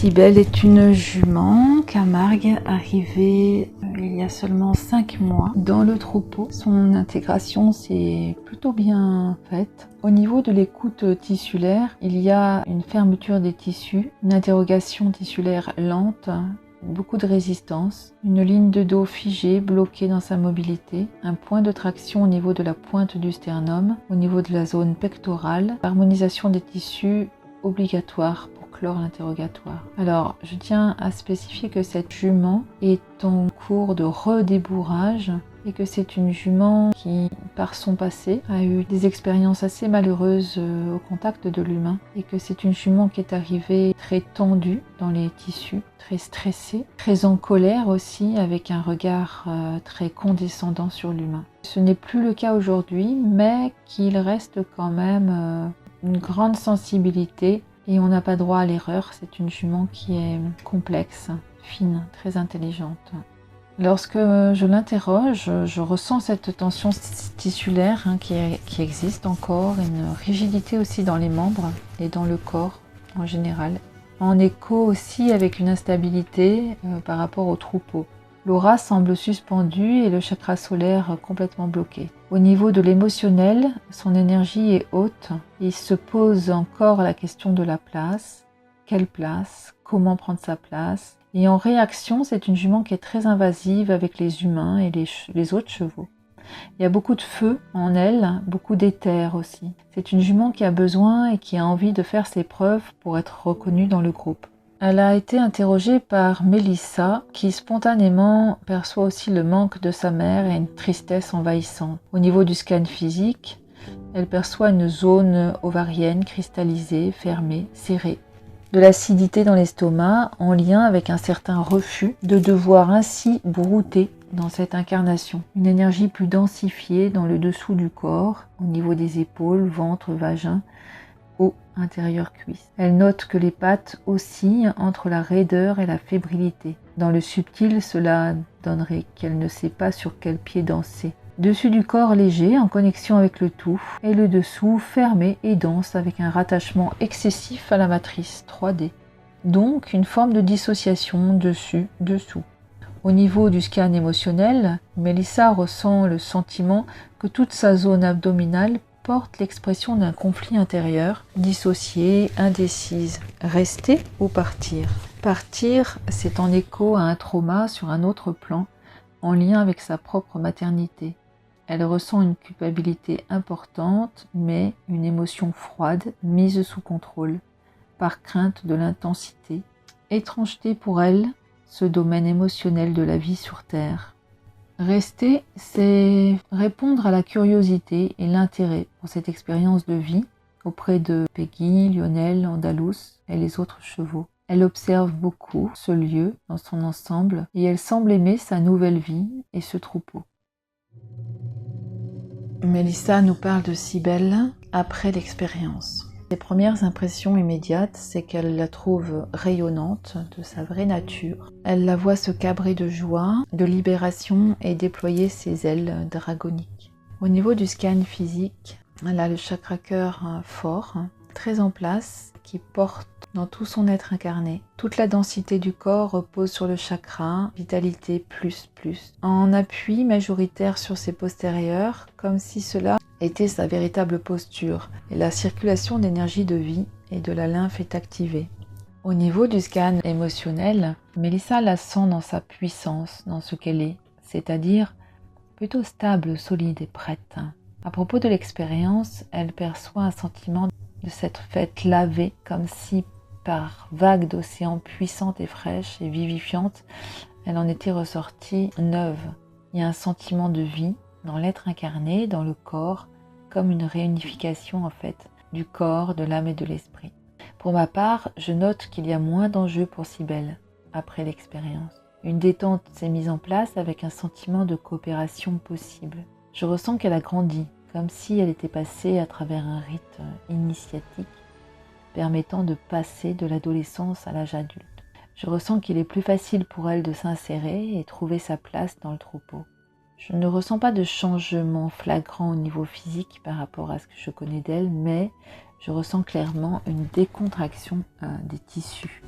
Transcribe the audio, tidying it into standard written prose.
Cybèle est une jument Camargue arrivée il y a seulement 5 mois dans le troupeau. Son intégration s'est plutôt bien faite. Au niveau de l'écoute tissulaire, il y a une fermeture des tissus, une interrogation tissulaire lente, beaucoup de résistance, une ligne de dos figée, bloquée dans sa mobilité, un point de traction au niveau de la pointe du sternum, au niveau de la zone pectorale, harmonisation des tissus obligatoire pour clore l'interrogatoire. Alors, je tiens à spécifier que cette jument est en cours de redébourrage et que c'est une jument qui, par son passé, a eu des expériences assez malheureuses au contact de l'humain et que c'est une jument qui est arrivée très tendue dans les tissus, très stressée, très en colère aussi, avec un regard très condescendant sur l'humain. Ce n'est plus le cas aujourd'hui, mais qu'il reste quand même une grande sensibilité et on n'a pas droit à l'erreur. C'est une jument qui est complexe, fine, très intelligente. Lorsque je l'interroge, je ressens cette tension tissulaire qui existe encore, une rigidité aussi dans les membres et dans le corps en général. En écho aussi avec une instabilité par rapport au troupeau. L'aura semble suspendue et le chakra solaire complètement bloqué. Au niveau de l'émotionnel, son énergie est haute. Il se pose encore la question de la place. Quelle place? Comment prendre sa place? Et en réaction, c'est une jument qui est très invasive avec les humains et les autres chevaux. Il y a beaucoup de feu en elle, beaucoup d'éther aussi. C'est une jument qui a besoin et qui a envie de faire ses preuves pour être reconnue dans le groupe. Elle a été interrogée par Mélissa, qui spontanément perçoit aussi le manque de sa mère et une tristesse envahissante. Au niveau du scan physique, elle perçoit une zone ovarienne cristallisée, fermée, serrée. De l'acidité dans l'estomac, en lien avec un certain refus de devoir ainsi brouter dans cette incarnation. Une énergie plus densifiée dans le dessous du corps, au niveau des épaules, ventre, vagin, haut, intérieur cuisse. Elle note que les pattes oscillent entre la raideur et la fébrilité. Dans le subtil, cela donnerait qu'elle ne sait pas sur quel pied danser. Dessus du corps léger, en connexion avec le tout, et le dessous fermé et dense avec un rattachement excessif à la matrice 3D. Donc une forme de dissociation dessus-dessous. Au niveau du scan émotionnel, Mélissa ressent le sentiment que toute sa zone abdominale porte l'expression d'un conflit intérieur, dissocié, indécise. Rester ou partir? Partir, c'est en écho à un trauma sur un autre plan, en lien avec sa propre maternité. Elle ressent une culpabilité importante, mais une émotion froide, mise sous contrôle, par crainte de l'intensité. Étrangeté pour elle, ce domaine émotionnel de la vie sur Terre. Rester, c'est répondre à la curiosité et l'intérêt pour cette expérience de vie auprès de Peggy, Lionel, Andalous et les autres chevaux. Elle observe beaucoup ce lieu dans son ensemble et elle semble aimer sa nouvelle vie et ce troupeau. Mélissa nous parle de Cybèle après l'expérience. Les premières impressions immédiates, c'est qu'elle la trouve rayonnante de sa vraie nature. Elle la voit se cabrer de joie, de libération et déployer ses ailes dragoniques. Au niveau du scan physique, elle a le chakra-cœur fort, très en place, qui porte dans tout son être incarné. Toute la densité du corps repose sur le chakra, vitalité plus. En appui majoritaire sur ses postérieurs, comme si cela était sa véritable posture. Et la circulation d'énergie de vie et de la lymphe est activée. Au niveau du scan émotionnel, Mélissa la sent dans sa puissance, dans ce qu'elle est, c'est-à-dire plutôt stable, solide et prête. À propos de l'expérience, elle perçoit un sentiment de s'être faite laver comme si par vagues d'océan puissantes et fraîches et vivifiantes, elle en était ressortie neuve. Il y a un sentiment de vie dans l'être incarné, dans le corps, comme une réunification en fait du corps, de l'âme et de l'esprit. Pour ma part, je note qu'il y a moins d'enjeux pour Cybèle après l'expérience. Une détente s'est mise en place avec un sentiment de coopération possible. Je ressens qu'elle a grandi, comme si elle était passée à travers un rite initiatique permettant de passer de l'adolescence à l'âge adulte. Je ressens qu'il est plus facile pour elle de s'insérer et trouver sa place dans le troupeau. Je ne ressens pas de changement flagrant au niveau physique par rapport à ce que je connais d'elle, mais je ressens clairement une décontraction des tissus.